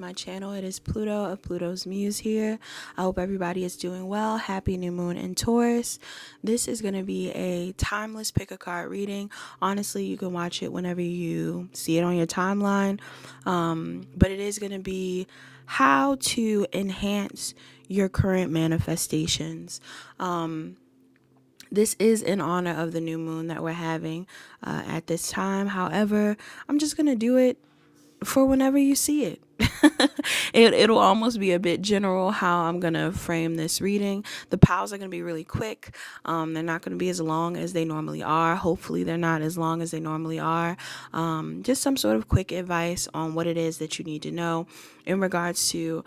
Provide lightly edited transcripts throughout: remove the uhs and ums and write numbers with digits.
my channel. It is Pluto of Pluto's Muse here. I hope everybody is doing well. Happy new moon in Taurus. This is going to be a timeless pick a card reading. Honestly, you can watch it whenever you see it on your timeline. But it is going to be how to enhance your current manifestations. This is in honor of the new moon that we're having at this time. However, I'm just going to do it for whenever you see it. It'll almost be a bit general how I'm going to frame this reading. The piles are going to be really quick. They're not going to be as long as they normally are. Hopefully they're not as long as they normally are. Just some sort of quick advice on what it is that you need to know in regards to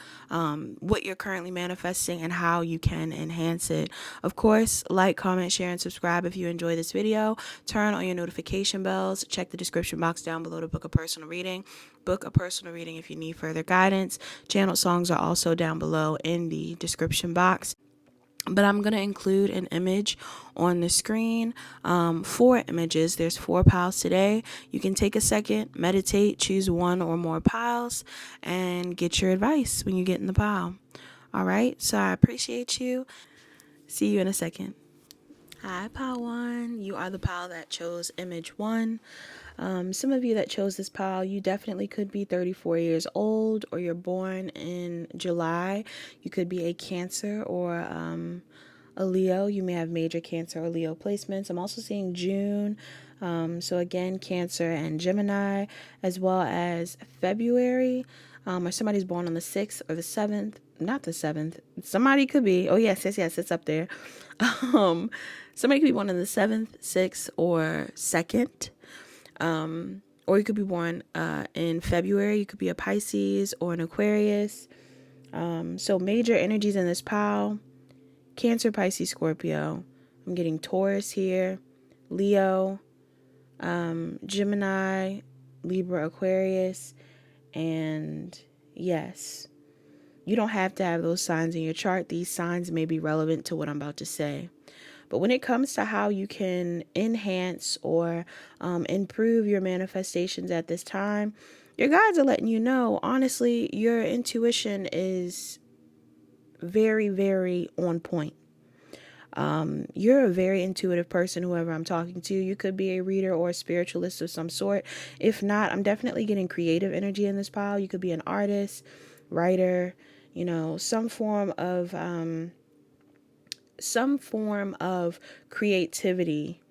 what you're currently manifesting and how you can enhance it. Of course, like, comment, share, and subscribe if you enjoy this video. Turn on your notification bells. Check the description box down below to book a personal reading. Book a personal reading if you need further guidance. Channel songs are also down below in the description box. But I'm going to include an image on the screen, 4 images. There's 4 piles today. You can take a second, meditate, choose one or more piles, and get your advice when you get in the pile. All right, so I appreciate you. See you in a second. Hi, pile 1. You are the pile that chose image 1. Some of you that chose this pile, you definitely could be 34 years old, or you're born in July. You could be a Cancer or a Leo. You may have major Cancer or Leo placements. I'm also seeing June. So again, Cancer and Gemini, as well as February. Or somebody's born on the 6th or the 7th. Not the 7th. Somebody could be. Oh, yes, it's up there. Somebody could be born on the 7th, 6th, or 2nd. Or you could be born in February. You could be a Pisces or an Aquarius. So major energies in this pile: Cancer, Pisces, Scorpio. I'm getting Taurus here, Leo, Gemini, Libra, Aquarius, and yes, you don't have to have those signs in your chart. These signs may be relevant to what I'm about to say. But when it comes to how you can enhance or improve your manifestations at this time, your guides are letting you know, honestly, your intuition is very, very on point. You're a very intuitive person, whoever I'm talking to. You could be a reader or a spiritualist of some sort. If not, I'm definitely getting creative energy in this pile. You could be an artist, writer, some form of creativity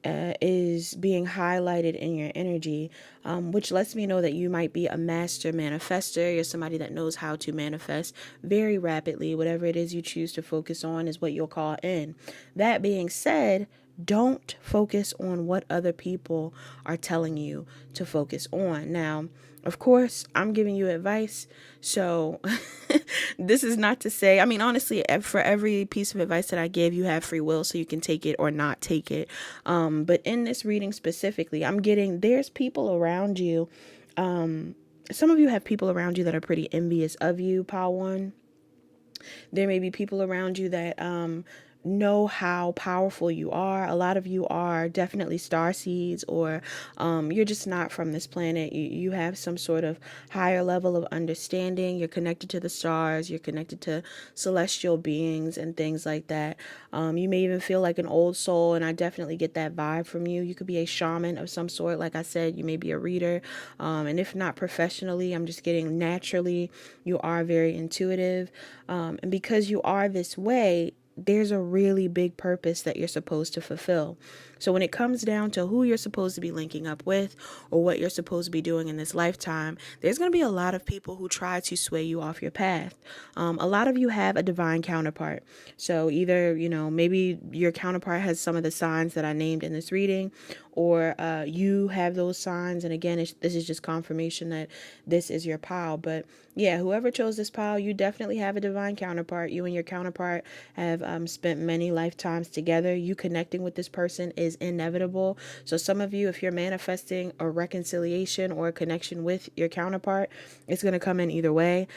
is being highlighted in your energy, which lets me know that you might be a master manifester. You're somebody that knows how to manifest very rapidly. Whatever it is you choose to focus on is what you'll call in. That being said, don't focus on what other people are telling you to focus on. Now, of course, I'm giving you advice, so this is not to say, honestly, for every piece of advice that I give, you have free will, so you can take it or not take it. But in this reading specifically, I'm getting, there's people around you. Some of you have people around you that are pretty envious of you, pile 1. There may be people around you that know how powerful you are. A lot of you are definitely starseeds, or you're just not from this planet. You have some sort of higher level of understanding. You're connected to the stars. You're connected to celestial beings and things like that. You may even feel like an old soul, and I definitely get that vibe from you. You could be a shaman of some sort. Like I said, you may be a reader. And if not professionally, I'm just getting naturally, you are very intuitive. And because you are this way, there's a really big purpose that you're supposed to fulfill. So when it comes down to who you're supposed to be linking up with or what you're supposed to be doing in this lifetime, there's going to be a lot of people who try to sway you off your path. A lot of you have a divine counterpart. So either, maybe your counterpart has some of the signs that I named in this reading, or you have those signs. And again, this is just confirmation that this is your pile. But yeah, whoever chose this pile, you definitely have a divine counterpart. You and your counterpart have spent many lifetimes together. You connecting with this person is inevitable. So some of you, if you're manifesting a reconciliation or a connection with your counterpart, it's going to come in either way.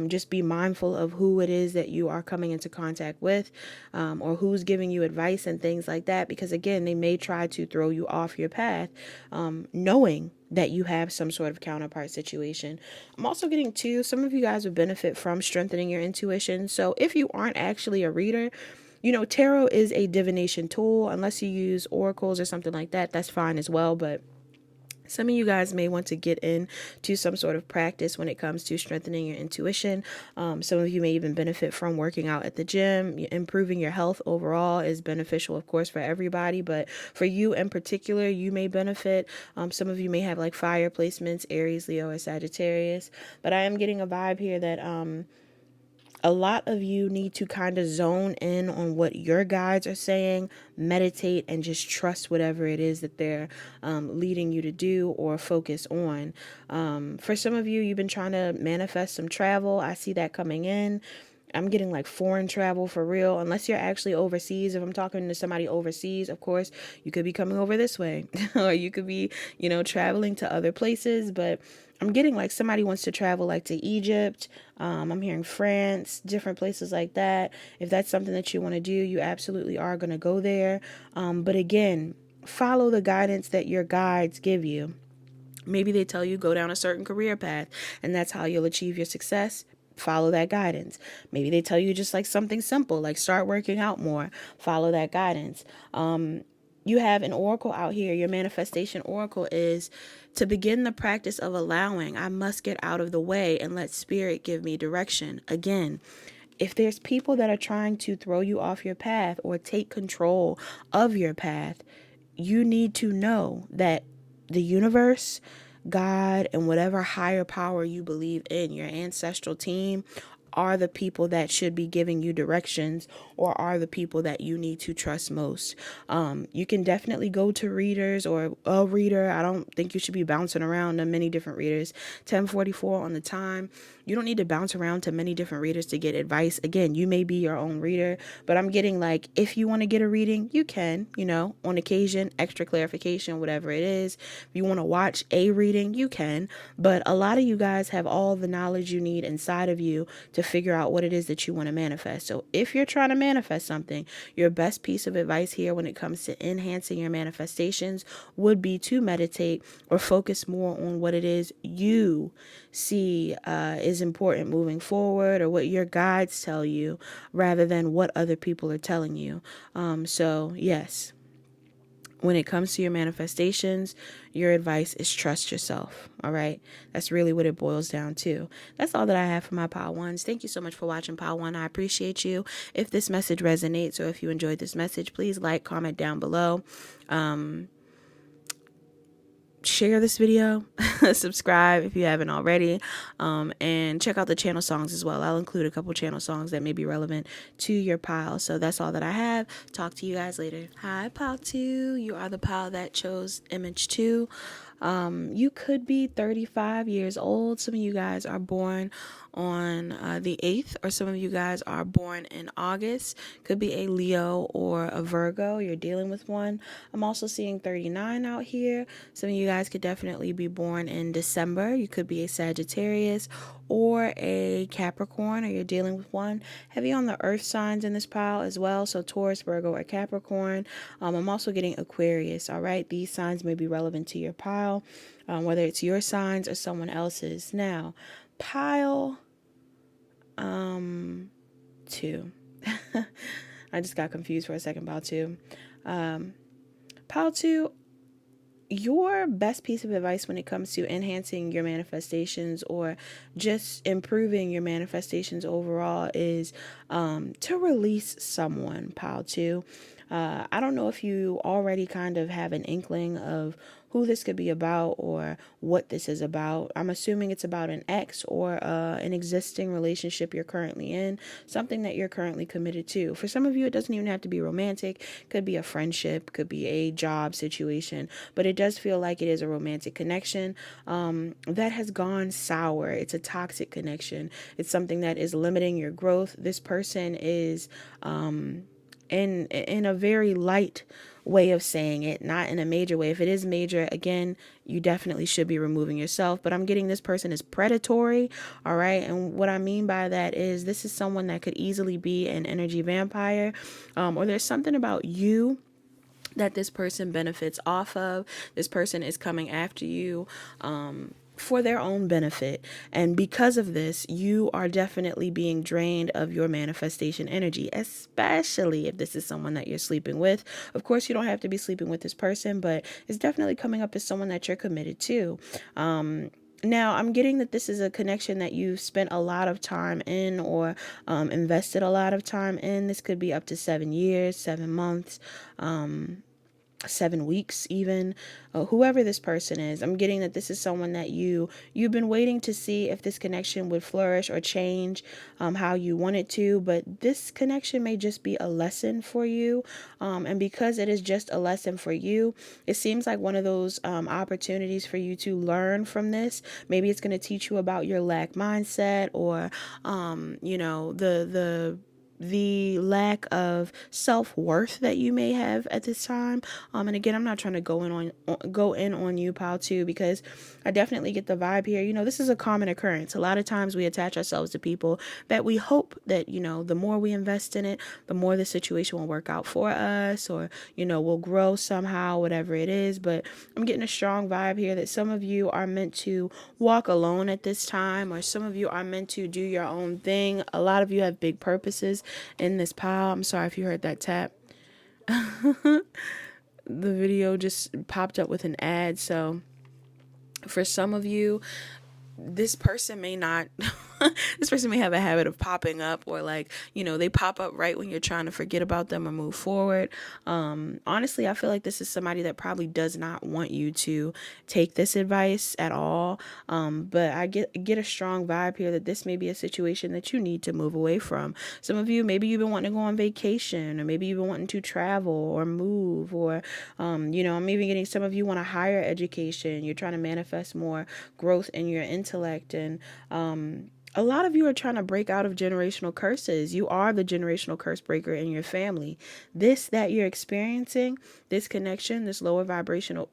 Just be mindful of who it is that you are coming into contact with, or who's giving you advice and things like that, because again, they may try to throw you off your path, knowing that you have some sort of counterpart situation. I'm also getting too, some of you guys would benefit from strengthening your intuition. So if you aren't actually a reader, you know, tarot is a divination tool. Unless you use oracles or something like that, that's fine as well. But some of you guys may want to get into some sort of practice when it comes to strengthening your intuition. Some of you may even benefit from working out at the gym. Improving your health overall is beneficial, of course, for everybody. But for you in particular, you may benefit. Some of you may have like fire placements, Aries, Leo, or Sagittarius. But I am getting a vibe here that a lot of you need to kind of zone in on what your guides are saying, meditate, and just trust whatever it is that they're leading you to do or focus on. For some of you, you've been trying to manifest some travel. I see that coming in. I'm getting like foreign travel for real, unless you're actually overseas. If I'm talking to somebody overseas, of course, you could be coming over this way or you could be, you know, traveling to other places. But I'm getting like somebody wants to travel like to Egypt. I'm hearing France, different places like that. If that's something that you want to do, you absolutely are going to go there. But again, follow the guidance that your guides give you. Maybe they tell you go down a certain career path and that's how you'll achieve your success. Follow that guidance. Maybe they tell you just like something simple, like start working out more. Follow that guidance. You have an oracle out here. Your manifestation oracle is to begin the practice of allowing. I must get out of the way and let spirit give me direction. Again, if there's people that are trying to throw you off your path or take control of your path, you need to know that the universe, God, and whatever higher power you believe in, your ancestral team, are the people that should be giving you directions or are the people that you need to trust most. You can definitely go to readers or a reader. I don't think you should be bouncing around to many different readers. 1044 on the time. You don't need to bounce around to many different readers to get advice. Again, you may be your own reader, but I'm getting like, if you want to get a reading, you can, you know, on occasion, extra clarification, whatever it is. If you want to watch a reading, you can. But a lot of you guys have all the knowledge you need inside of you to figure out what it is that you want to manifest. So if you're trying to manifest something, your best piece of advice here when it comes to enhancing your manifestations would be to meditate or focus more on what it is you see is important moving forward or what your guides tell you rather than what other people are telling you. So yes, when it comes to your manifestations, your advice is trust yourself. All right. That's really what it boils down to. That's all that I have for my Pile Ones. Thank you so much for watching, Pile One. I appreciate you. If this message resonates or if you enjoyed this message, please like, comment down below. Share this video, subscribe if you haven't already, and check out the channel songs as well. I'll include a couple channel songs that may be relevant to your pile. So that's all that I have. Talk to you guys later. Hi, Pile 2. You are the pile that chose image 2. You could be 35 years old. Some of you guys are born on the 8th, or some of you guys are born in August. Could be a Leo or a Virgo. You're dealing with one. I'm also seeing 39 out here. Some of you guys could definitely be born in December. You could be a Sagittarius or a Capricorn, or you're dealing with one. Heavy on the earth signs in this pile as well. So Taurus, Virgo, or Capricorn. I'm also getting Aquarius. All right. These signs may be relevant to your pile, whether it's your signs or someone else's. Now, pile 2. I just got confused for a second. Pile 2. Pile 2. Your best piece of advice when it comes to enhancing your manifestations or just improving your manifestations overall is to release someone, Pile 2. I don't know if you already kind of have an inkling of who this could be about or what this is about. I'm assuming it's about an ex or an existing relationship you're currently in, something that you're currently committed to. For some of you, it doesn't even have to be romantic. Could be a friendship, could be a job situation, but it does feel like it is a romantic connection that has gone sour. It's a toxic connection. It's something that is limiting your growth. This person is in a very light way of saying it, not in a major way. If it is major, again, you definitely should be removing yourself. But I'm getting this person is predatory. All right. And what I mean by that is this is someone that could easily be an energy vampire, or there's something about you that this person benefits off of. This person is coming after you for their own benefit. And because of this, you are definitely being drained of your manifestation energy, especially if this is someone that you're sleeping with. Of course, you don't have to be sleeping with this person, but it's definitely coming up as someone that you're committed to. Now, I'm getting that this is a connection that you've spent a lot of time in, or invested a lot of time in. This could be up to 7 years, 7 months, 7 weeks even, whoever this person is. I'm getting that this is someone that you've been waiting to see if this connection would flourish or change how you want it to, but this connection may just be a lesson for you, and because it is just a lesson for you, it seems like one of those opportunities for you to learn from this. Maybe it's going to teach you about your lack mindset, or the lack of self-worth that you may have at this time. And again, I'm not trying to go in on you, pal, too, because I definitely get the vibe here. This is a common occurrence. A lot of times we attach ourselves to people that we hope that, the more we invest in it, the more the situation will work out for us, or, we'll grow somehow, whatever it is. But I'm getting a strong vibe here that some of you are meant to walk alone at this time, or some of you are meant to do your own thing. A lot of you have big purposes in this pile. I'm sorry if you heard that tap. The video just popped up with an ad. So for some of you, this person may not this person may have a habit of popping up, or they pop up right when you're trying to forget about them or move forward. Honestly, I feel like this is somebody that probably does not want you to take this advice at all. But I get a strong vibe here that this may be a situation that you need to move away from. Some of you, maybe you've been wanting to go on vacation, or maybe you've been wanting to travel or move, or I'm even getting some of you want a higher education. You're trying to manifest more growth in your intellect, and a lot of you are trying to break out of generational curses. You are the generational curse breaker in your family. This that you're experiencing, this connection, this lower vibrational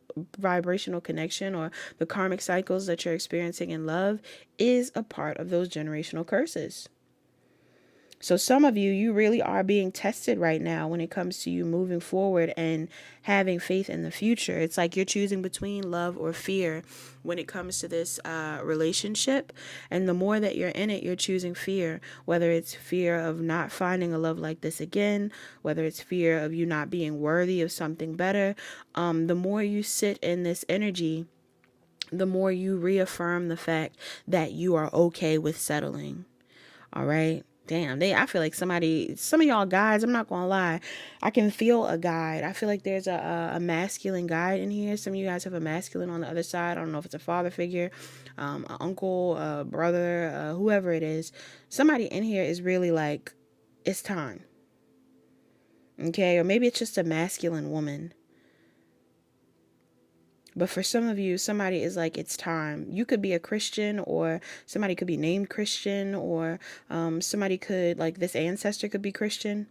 connection, or the karmic cycles that you're experiencing in love, is a part of those generational curses. So some of you really are being tested right now when it comes to you moving forward and having faith in the future. It's like you're choosing between love or fear when it comes to this relationship. And the more that you're in it, you're choosing fear, whether it's fear of not finding a love like this again, whether it's fear of you not being worthy of something better. The more you sit in this energy, the more you reaffirm the fact that you are okay with settling. All right. Damn, I feel like some of y'all guys, I'm not gonna lie, I can feel a guide. I feel like there's a masculine guide in here. Some of you guys have a masculine on the other side. I don't know if it's a father figure, an uncle, a brother, whoever it is. Somebody in here is really like, it's time. Okay, or maybe it's just a masculine woman. But for some of you, somebody is like, it's time. You could be a Christian, or somebody could be named Christian, or somebody could, like, this ancestor could be Christian.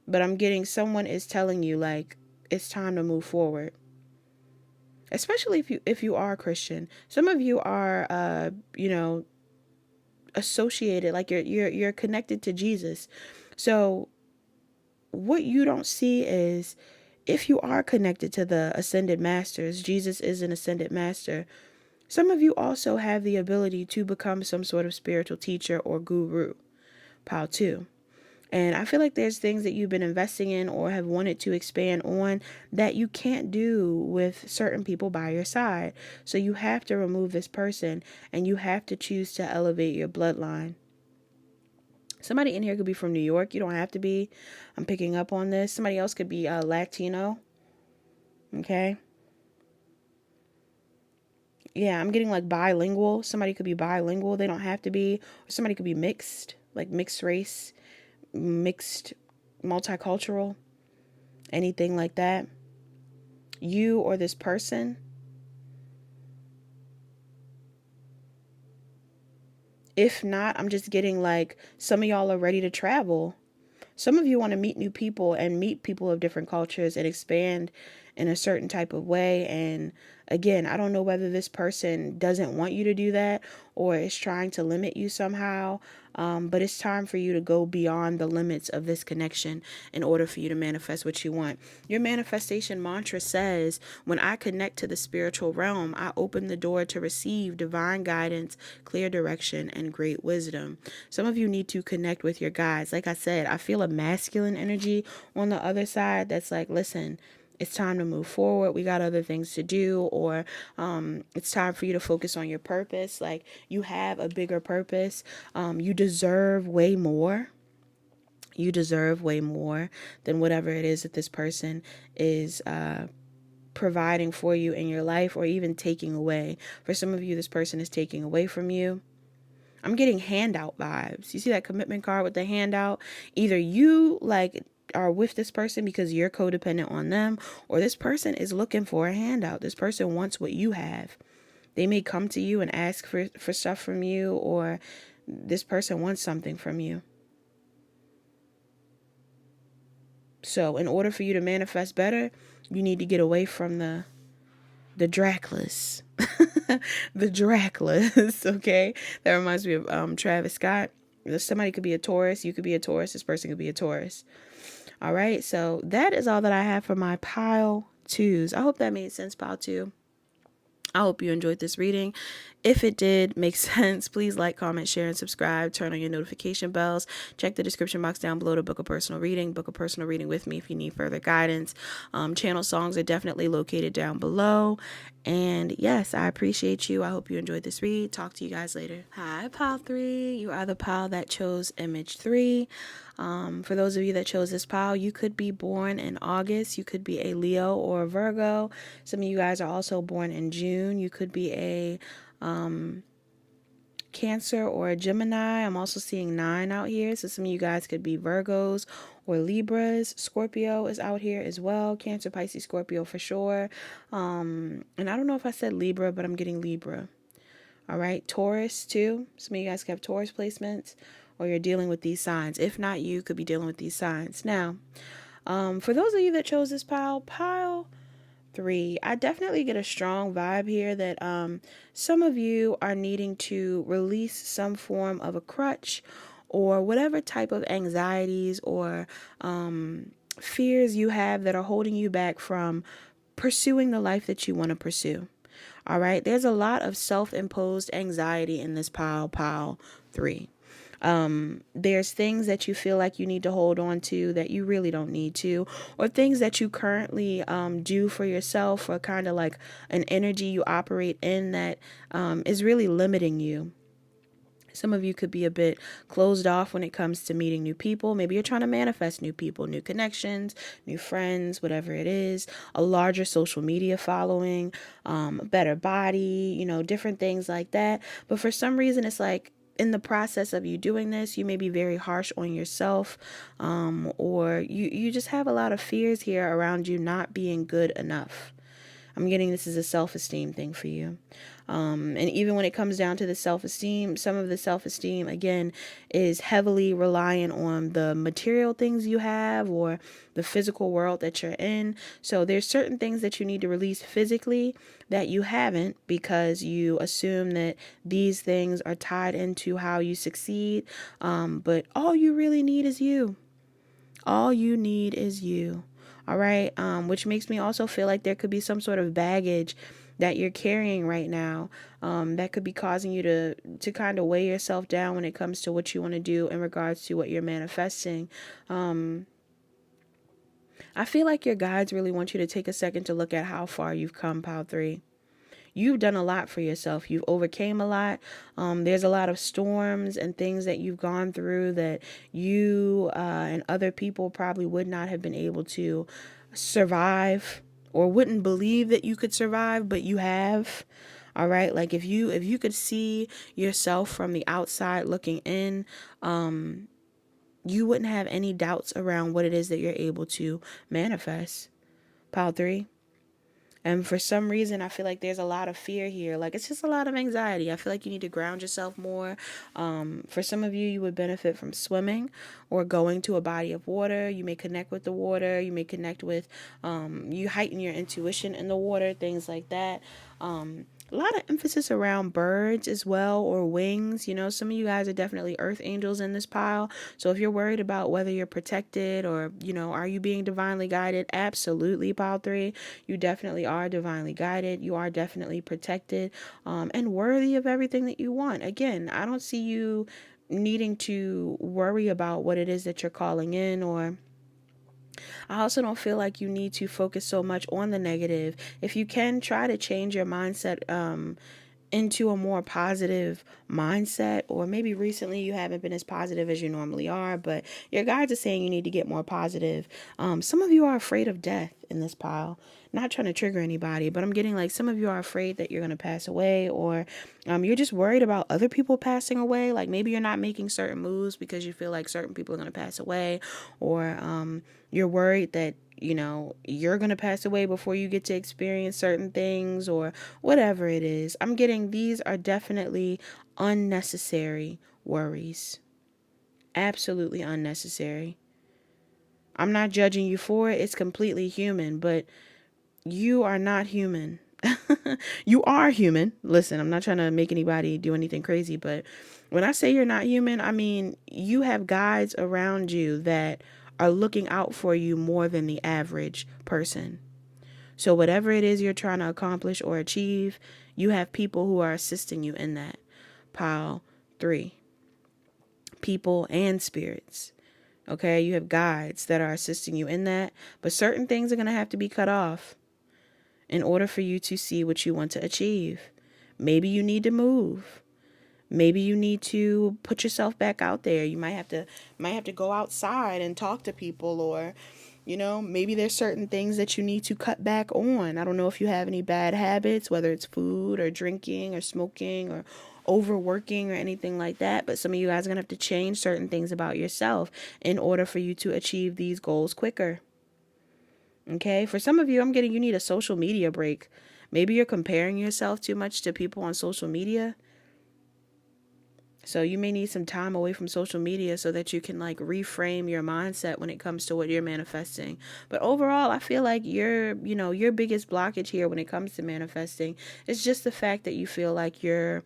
But I'm getting someone is telling you, like, it's time to move forward. Especially if you are Christian. Some of you are, associated, like you're connected to Jesus. So what you don't see is, if you are connected to the ascended masters, Jesus is an ascended master. Some of you also have the ability to become some sort of spiritual teacher or guru, pal too. And I feel like there's things that you've been investing in or have wanted to expand on that you can't do with certain people by your side. So you have to remove this person, and you have to choose to elevate your bloodline. Somebody in here could be from New York. You don't have to be. I'm picking up on this. Somebody else could be Latino. Okay. Yeah, I'm getting like bilingual. Somebody could be bilingual. They don't have to be. Or somebody could be mixed, like mixed race, mixed, multicultural, anything like that. You or this person. If not, I'm just getting like some of y'all are ready to travel. Some of you want to meet new people and meet people of different cultures and expand in a certain type of way. And again, I don't know whether this person doesn't want you to do that or is trying to limit you somehow. But it's time for you to go beyond the limits of this connection in order for you to manifest what you want. Your manifestation mantra says, when I connect to the spiritual realm, I open the door to receive divine guidance, clear direction, and great wisdom. Some of you need to connect with your guides. Like I said, I feel a masculine energy on the other side that's like, listen, it's time to move forward. We got other things to do, or it's time for you to focus on your purpose. Like, you have a bigger purpose. You deserve way more. You deserve way more than whatever it is that this person is providing for you in your life, or even taking away. For some of you, this person is taking away from you. I'm getting handout vibes. You see that commitment card with the handout? Either you are with this person because you're codependent on them, or this person is looking for a handout. This person wants what you have. They may come to you and ask for stuff from you, or this person wants something from you. So in order for you to manifest better, you need to get away from the Draculas. The Draculas, okay? That reminds me of Travis Scott. Somebody could be a Taurus. You could be a Taurus. This person could be a Taurus. All right, so that is all that I have for my pile twos. I hope that made sense, pile two. I hope you enjoyed this reading. If it did make sense, please like, comment, share, and subscribe. Turn on your notification bells. Check the description box down below to book a personal reading. Book a personal reading with me if you need further guidance. Channel songs are definitely located down below. And yes, I appreciate you. I hope you enjoyed this read. Talk to you guys later. Hi, pile 3. You are the pile that chose image 3. For those of you that chose this pile, you could be born in August. You could be a Leo or a Virgo. Some of you guys are also born in June. You could be a Cancer or a Gemini. I'm also seeing 9 out here. So some of you guys could be Virgos or Libras. Scorpio is out here as well. Cancer, Pisces, Scorpio for sure. And I don't know if I said Libra, but I'm getting Libra. All right. Taurus too. Some of you guys could have Taurus placements, or you're dealing with these signs. If not, you could be dealing with these signs. Now, for those of you that chose this pile 3, I definitely get a strong vibe here that some of you are needing to release some form of a crutch, or whatever type of anxieties or fears you have that are holding you back from pursuing the life that you want to pursue. All right, there's a lot of self-imposed anxiety in this pile 3. There's things that you feel like you need to hold on to that you really don't need to, or things that you currently do for yourself, or kind of like an energy you operate in that is really limiting you. Some of you could be a bit closed off when it comes to meeting new people. Maybe you're trying to manifest new people, new connections, new friends, whatever it is, a larger social media following, a better body, different things like that. But for some reason, it's like, in the process of you doing this, you may be very harsh on yourself, or you just have a lot of fears here around you not being good enough. I'm getting this is a self-esteem thing for you. And even when it comes down to the self-esteem, some of the self-esteem, again, is heavily reliant on the material things you have or the physical world that you're in. So there's certain things that you need to release physically that you haven't, because you assume that these things are tied into how you succeed. But all you really need is you. All you need is you. All right. Which makes me also feel like there could be some sort of baggage that you're carrying right now, that could be causing you to kind of weigh yourself down when it comes to what you want to do in regards to what you're manifesting. I feel like your guides really want you to take a second to look at how far you've come, pile 3. You've done a lot for yourself. You've overcame a lot. There's a lot of storms and things that you've gone through that you and other people probably would not have been able to survive, or wouldn't believe that you could survive, but you have. All right. Like if you could see yourself from the outside looking in, you wouldn't have any doubts around what it is that you're able to manifest. Pile 3. And for some reason, I feel like there's a lot of fear here. Like, it's just a lot of anxiety. I feel like you need to ground yourself more. For some of you, you would benefit from swimming or going to a body of water. You may connect with the water. You may connect with, you heighten your intuition in the water, things like that. A lot of emphasis around birds as well, or wings. You know, some of you guys are definitely earth angels in this pile. So if you're worried about whether you're protected or, are you being divinely guided? Absolutely, pile 3. You definitely are divinely guided. You are definitely protected, and worthy of everything that you want. Again, I don't see you needing to worry about what it is that you're calling in, or I also don't feel like you need to focus so much on the negative. If you can, try to change your mindset into a more positive mindset, or maybe recently you haven't been as positive as you normally are, but your guides are saying you need to get more positive. Some of you are afraid of death in this pile. Not trying to trigger anybody, but I'm getting like some of you are afraid that you're going to pass away, or you're just worried about other people passing away. Like maybe you're not making certain moves because you feel like certain people are going to pass away, or you're worried that you're going to pass away before you get to experience certain things, or whatever it is. I'm getting these are definitely unnecessary worries. Absolutely unnecessary. I'm not judging you for it. It's completely human, but you are not human. You are human. Listen, I'm not trying to make anybody do anything crazy, but when I say you're not human, I mean you have guides around you that are looking out for you more than the average person. So whatever it is you're trying to accomplish or achieve, you have people who are assisting you in that. Pile 3. People and spirits. Okay, you have guides that are assisting you in that, but certain things are going to have to be cut off in order for you to see what you want to achieve. Maybe you need to move. Maybe you need to put yourself back out there. You might have to go outside and talk to people, or maybe there's certain things that you need to cut back on. I don't know if you have any bad habits, whether it's food or drinking or smoking or overworking or anything like that, but some of you guys are going to have to change certain things about yourself in order for you to achieve these goals quicker. Okay, for some of you, I'm getting you need a social media break. Maybe you're comparing yourself too much to people on social media. So you may need some time away from social media so that you can like reframe your mindset when it comes to what you're manifesting. But overall, I feel like your biggest blockage here when it comes to manifesting is just the fact that you feel like your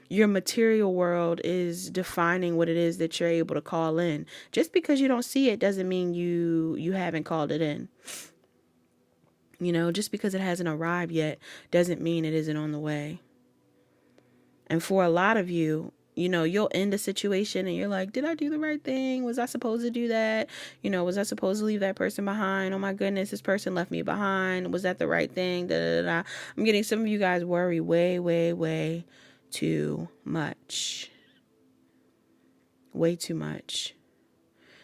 material world is defining what it is that you're able to call in. Just because you don't see it doesn't mean you haven't called it in. Just because it hasn't arrived yet doesn't mean it isn't on the way. And for a lot of you, you'll end a situation and you're like, did I do the right thing? Was I supposed to do that? Was I supposed to leave that person behind? Oh my goodness, this person left me behind. Was that the right thing? Da, da, da, da. I'm getting some of you guys worry way, way, way too much. Way too much.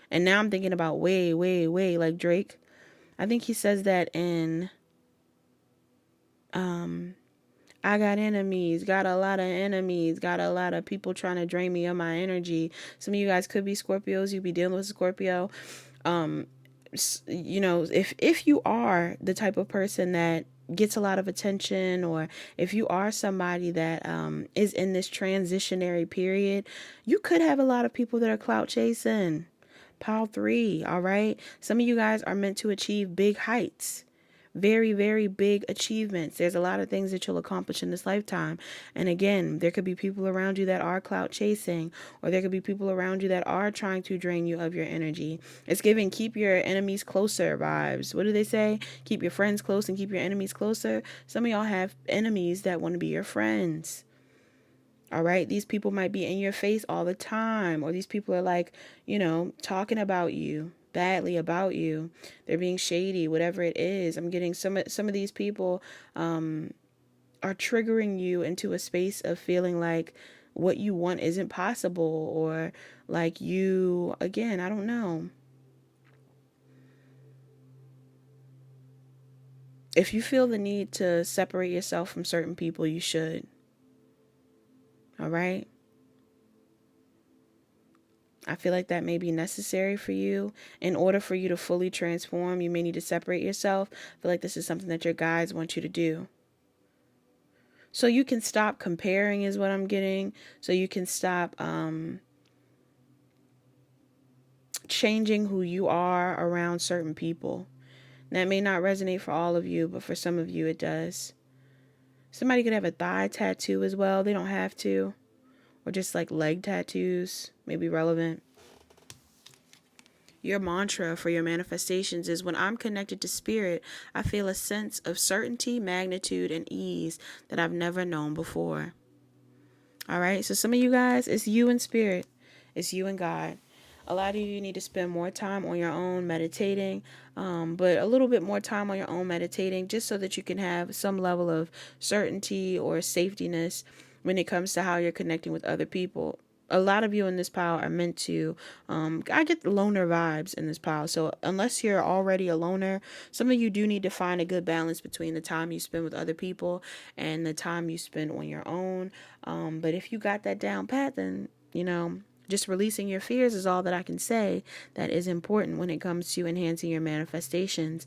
And now I'm thinking about way, way, way, like Drake. I think he says that in I got enemies, got a lot of enemies, got a lot of people trying to drain me of my energy. Some of you guys could be Scorpios. You'd be dealing with Scorpio. If you are the type of person that gets a lot of attention, or if you are somebody that is in this transitionary period, you could have a lot of people that are clout chasing. Pile 3, all right? Some of you guys are meant to achieve big heights. Very, very big achievements. There's a lot of things that you'll accomplish in this lifetime. And again, there could be people around you that are clout chasing, or there could be people around you that are trying to drain you of your energy. It's giving keep your enemies closer vibes. What do they say? Keep your friends close and keep your enemies closer. Some of y'all have enemies that want to be your friends. All right. These people might be in your face all the time, or these people are like, talking about you badly about you. They're being shady, whatever it is. I'm getting some of these people are triggering you into a space of feeling like what you want isn't possible, or like again, I don't know. If you feel the need to separate yourself from certain people, you should. All right. I feel like that may be necessary for you. In order for you to fully transform, you may need to separate yourself. I feel like this is something that your guides want you to do. So you can stop comparing is what I'm getting. So you can stop changing who you are around certain people. That may not resonate for all of you, but for some of you it does. Somebody could have a thigh tattoo as well. They don't have to. Or just like leg tattoos may be relevant. Your mantra for your manifestations is, when I'm connected to spirit, I feel a sense of certainty, magnitude, and ease that I've never known before. All right. So some of you guys, it's you and spirit. It's you and God. A lot of you need to spend more time on your own meditating, but a little bit more time on your own meditating just so that you can have some level of certainty or safetyness when it comes to how you're connecting with other people. A lot of you in this pile are meant to, I get the loner vibes in this pile. So unless you're already a loner, some of you do need to find a good balance between the time you spend with other people and the time you spend on your own. But if you got that down pat, then, just releasing your fears is all that I can say that is important when it comes to enhancing your manifestations.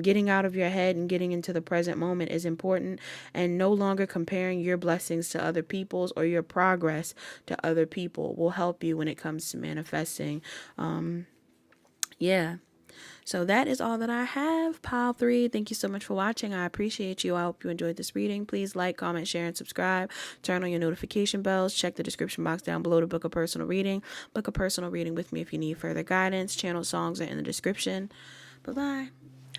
Getting out of your head and getting into the present moment is important, and no longer comparing your blessings to other people's or your progress to other people will help you when it comes to manifesting. Yeah. So that is all that I have, Pile 3. Thank you so much for watching. I appreciate you. I hope you enjoyed this reading. Please like, comment, share, and subscribe. Turn on your notification bells. Check the description box down below to book a personal reading. Book a personal reading with me if you need further guidance. Channel songs are in the description. Bye-bye.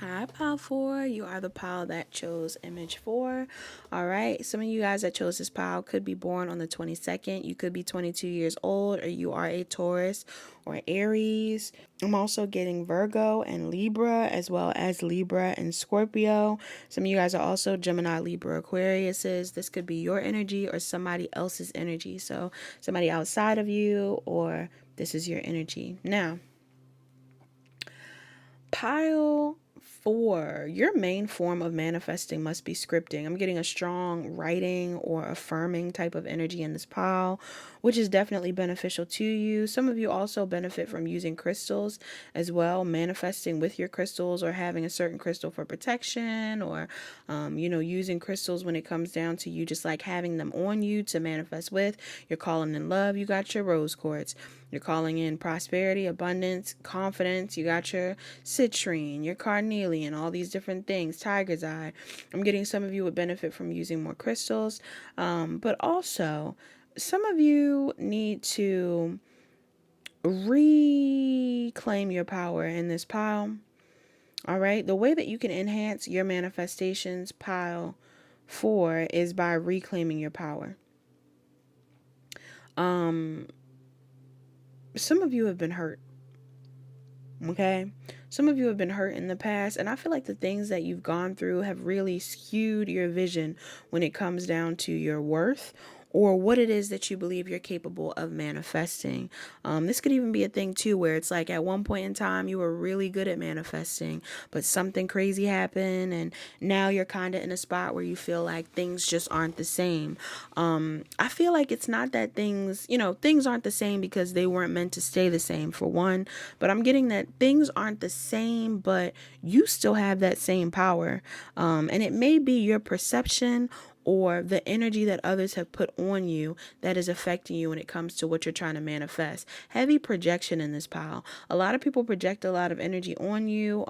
Hi, Pile 4. You are the pile that chose image 4. All right. Some of you guys that chose this pile could be born on the 22nd. You could be 22 years old, or you are a Taurus or Aries. I'm also getting Virgo and Libra, as well as Libra and Scorpio. Some of you guys are also Gemini, Libra, Aquariuses. This could be your energy or somebody else's energy. So somebody outside of you, or this is your energy. Now, pile 4, your main form of manifesting must be scripting. I'm getting a strong writing or affirming type of energy in this pile, which is definitely beneficial to you. Some of you also benefit from using crystals as well, manifesting with your crystals, or having a certain crystal for protection, or, using crystals when it comes down to you just like having them on you to manifest with. You're calling in love. You got your rose quartz. You're calling in prosperity, abundance, confidence. You got your citrine, your carnelian, all these different things. Tiger's eye. I'm getting some of you would benefit from using more crystals. But also, some of you need to reclaim your power in this pile. All right. The way that you can enhance your manifestations, pile 4, is by reclaiming your power. Some of you have been hurt. Okay. Some of you have been hurt in the past, and I feel like the things that you've gone through have really skewed your vision when it comes down to your worth or what it is that you believe you're capable of manifesting. This could even be a thing too, where it's like at one point in time you were really good at manifesting, but something crazy happened, and now you're kind of in a spot where you feel like things just aren't the same. I feel like it's not that things aren't the same because they weren't meant to stay the same, for one, but I'm getting that things aren't the same, but you still have that same power. And it may be your perception or the energy that others have put on you that is affecting you when it comes to what you're trying to manifest. Heavy projection in this pile. A lot of people project a lot of energy on you,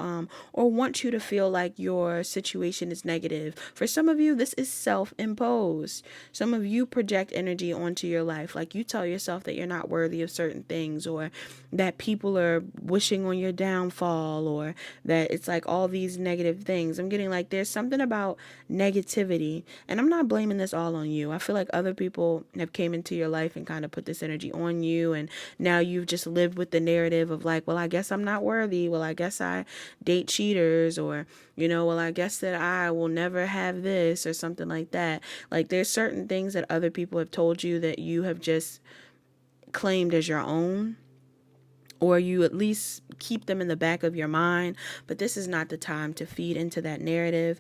or want you to feel like your situation is negative. For some of you, this is self-imposed. Some of you project energy onto your life. Like you tell yourself that you're not worthy of certain things, or that people are wishing on your downfall, or that it's like all these negative things. I'm getting like there's something about negativity, and I'm not blaming this all on you. I feel like other people have came into your life and kind of put this energy on you, and now you've just lived with the narrative of like, well, I guess I'm not worthy. Well, I guess I date cheaters, or, well, I guess that I will never have this or something like that. Like there's certain things that other people have told you that you have just claimed as your own. or you at least keep them in the back of your mind. But this is not the time to feed into that narrative.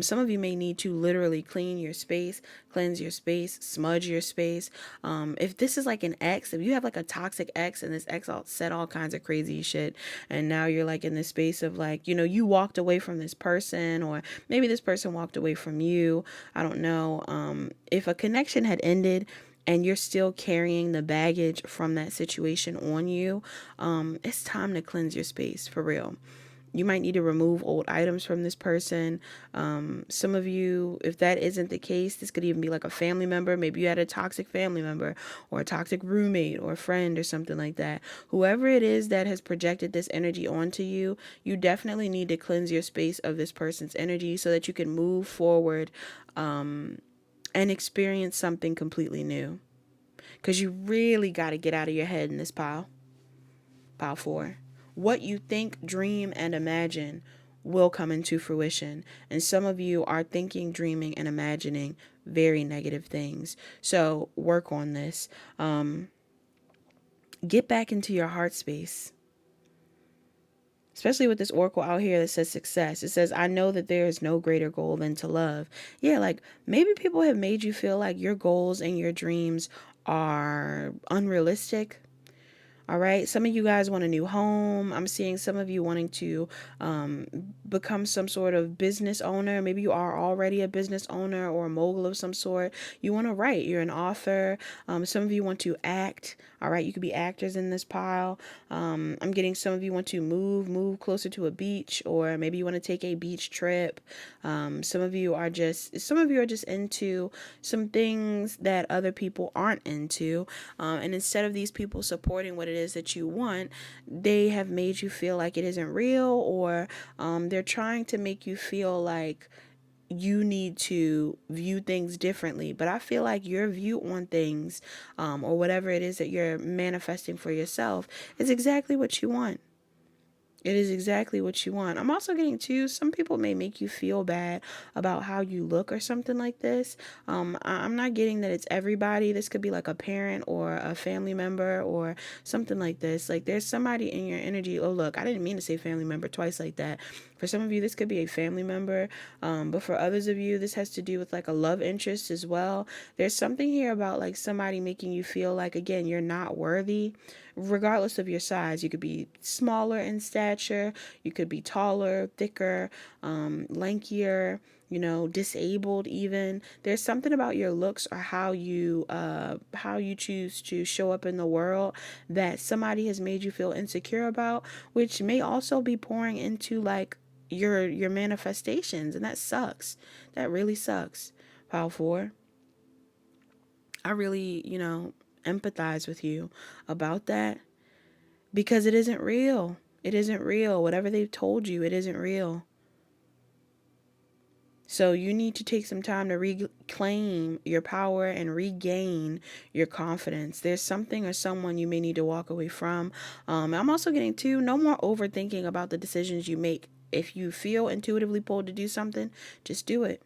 Some of you may need to literally clean your space, cleanse your space, smudge your space. If this is like an ex, if you have like a toxic ex and this ex said all kinds of crazy shit, and now you're like in this space of like, you walked away from this person, or maybe this person walked away from you. I don't know. If a connection had ended, and you're still carrying the baggage from that situation on you, it's time to cleanse your space for real. You might need to remove old items from this person. Some of you, if that isn't the case, this could even be like a family member. Maybe you had a toxic family member or a toxic roommate or a friend or something like that. Whoever it is that has projected this energy onto you, you definitely need to cleanse your space of this person's energy so that you can move forward and experience something completely new. Because you really got to get out of your head in this pile 4. What you think, dream, and imagine will come into fruition. And some of you are thinking, dreaming, and imagining very negative things. So work on this. Get back into your heart space. Especially with this oracle out here that says success. It says, I know that there is no greater goal than to love. Yeah, like maybe people have made you feel like your goals and your dreams are unrealistic. All right. Some of you guys want a new home. I'm seeing some of you wanting to become some sort of business owner. Maybe you are already a business owner or a mogul of some sort. You want to write. You're an author. Some of you want to act. All right. You could be actors in this pile. I'm getting some of you want to move closer to a beach, or maybe you want to take a beach trip. Some of you are just into some things that other people aren't into. And instead of these people supporting what it is that you want, they have made you feel like it isn't real, or they're trying to make you feel like you need to view things differently. But I feel like your view on things, or whatever it is that you're manifesting for yourself, is exactly what you want. It is exactly what you want. I'm also getting too, some people may make you feel bad about how you look or something like this. I'm not getting that it's everybody. This could be like a parent or a family member or something like this. Like there's somebody in your energy. Oh, look, I didn't mean to say family member twice like that. For some of you, this could be a family member. But for others of you, this has to do with like a love interest as well. There's something here about like somebody making you feel like, again, you're not worthy. Regardless of your size, you could be smaller in stature, you could be taller, thicker, lankier, disabled even. There's something about your looks or how you choose to show up in the world that somebody has made you feel insecure about, which may also be pouring into like your manifestations, and that sucks. That really sucks. Pile 4. I really, empathize with you about that, because it isn't real. It isn't real. Whatever they've told you, it isn't real. So you need to take some time to reclaim your power and regain your confidence. There's something or someone you may need to walk away from. I'm also getting to no more overthinking about the decisions you make. If you feel intuitively pulled to do something, just do it.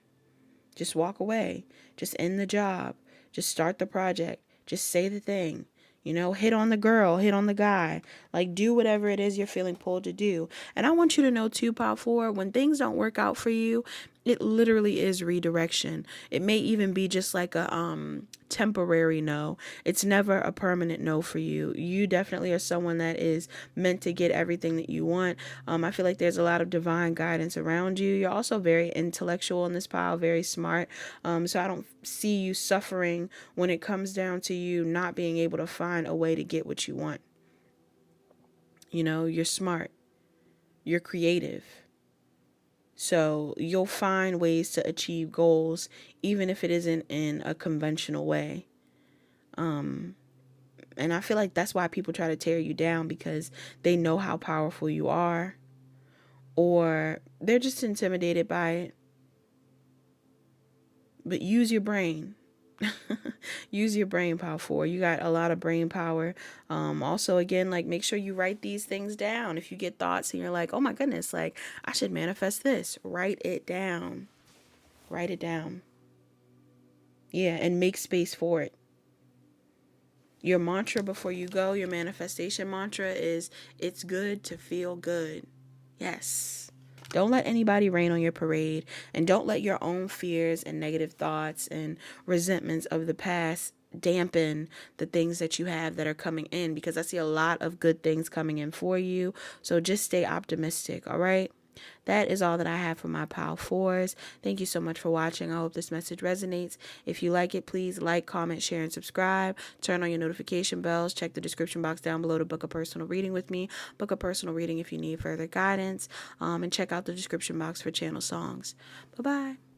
Just walk away. Just end the job. Just start the project. Just say the thing. Hit on the girl, hit on the guy. Like, do whatever it is you're feeling pulled to do. And I want you to know too, Pile 4, when things don't work out for you, it literally is redirection. It may even be just like a temporary no. It's never a permanent no for you. You definitely are someone that is meant to get everything that you want. I feel like there's a lot of divine guidance around you. You're also very intellectual in this pile, very smart. So I don't see you suffering when it comes down to you not being able to find a way to get what you want. You're smart. You're creative. So you'll find ways to achieve goals, even if it isn't in a conventional way. And I feel like that's why people try to tear you down, because they know how powerful you are, or they're just intimidated by it. But use your brain. Use your brain power. 4. You got a lot of brain power. Also, again, like, make sure you write these things down. If you get thoughts and you're like, oh my goodness, like, I should manifest this, write it down. Write it down. Yeah, and make space for it. Your mantra before you go, your manifestation mantra is, it's good to feel good. Yes. Don't let anybody rain on your parade, and don't let your own fears and negative thoughts and resentments of the past dampen the things that you have that are coming in, because I see a lot of good things coming in for you. So just stay optimistic, all right? That is all that I have for my Pile 4s. Thank you so much for watching. I hope this message resonates. If you like it, please like, comment, share, and subscribe. Turn on your notification bells. Check the description box down below to book a personal reading with me. Book a personal reading if you need further guidance. And check out the description box for channel songs. Bye-bye.